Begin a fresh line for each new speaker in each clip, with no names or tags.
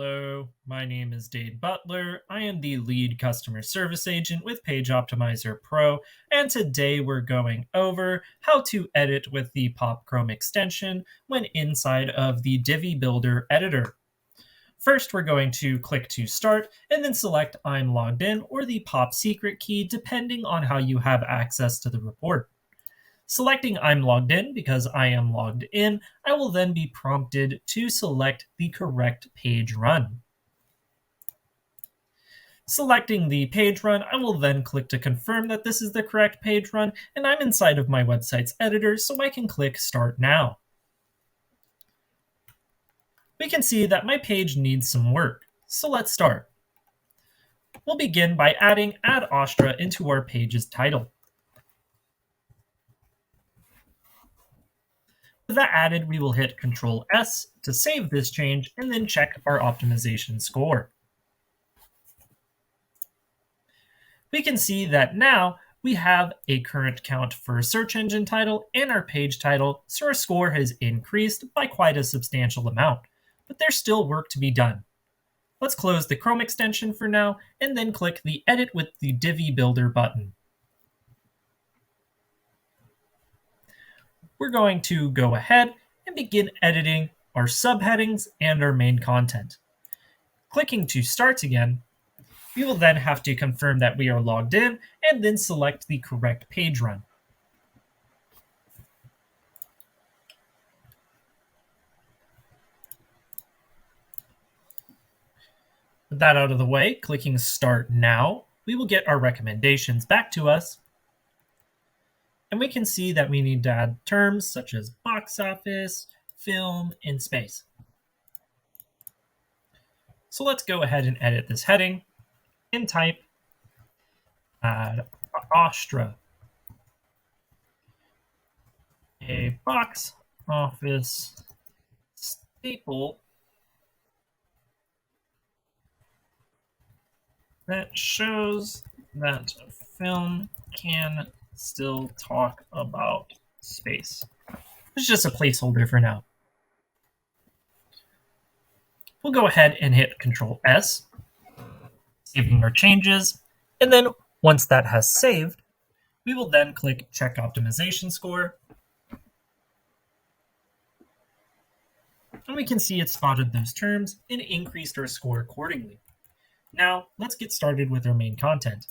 Hello, my name is Dade Butler. I am the lead customer service agent with Page Optimizer Pro, and today we're going over how to edit with the Pop Chrome extension when inside of the Divi Builder editor. First, we're going to click to start and then select I'm logged in or the Pop secret key depending on how you have access to the report. Selecting I'm logged in because I am logged in, I will then be prompted to select the correct page run. Selecting the page run, I will then click to confirm that this is the correct page run, and I'm inside of my website's editor, so I can click Start Now. We can see that my page needs some work, so let's start. We'll begin by adding Add Astra into our page's title. With that added, we will hit Control S to save this change and then check our optimization score. We can see that now we have a current count for search engine title and our page title, so our score has increased by quite a substantial amount, but there's still work to be done. Let's close the Chrome extension for now and then click the Edit with the Divi Builder button. We're going to go ahead and begin editing our subheadings and our main content. Clicking to Start again, we will then have to confirm that we are logged in and then select the correct page run. With that out of the way, clicking Start Now, we will get our recommendations back to us. And we can see that we need to add terms such as box office, film, and space. So let's go ahead and edit this heading and type Add Astra, a box office staple that shows that film can still talk about space. It's just a placeholder for now. We'll go ahead and hit Control S, saving our changes, and then once that has saved, we will then click Check Optimization Score, and we can see it spotted those terms and increased our score accordingly. Now, let's get started with our main content.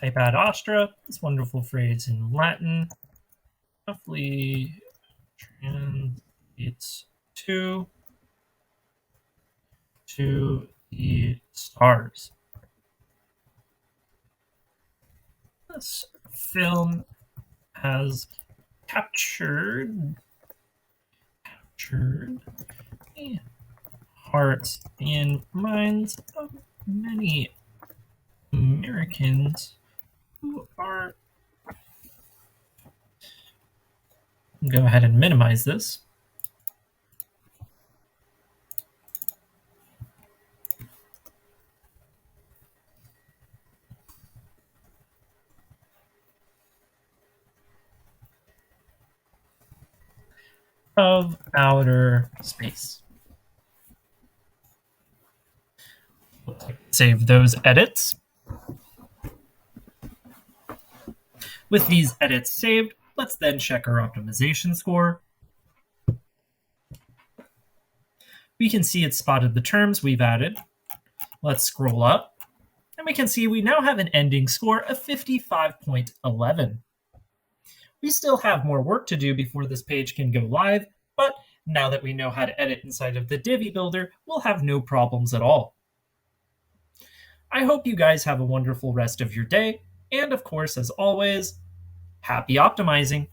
Type Ad Astra, this wonderful phrase in Latin, roughly translates to the stars. This film has captured the hearts and minds of many Americans who are. Go ahead and minimize this. Of outer space. Save those edits. With these edits saved, let's then check our optimization score. We can see it spotted the terms we've added. Let's scroll up, and we can see we now have an ending score of 55.11. We still have more work to do before this page can go live, but now that we know how to edit inside of the Divi Builder, we'll have no problems at all. I hope you guys have a wonderful rest of your day, and of course, as always, happy optimizing!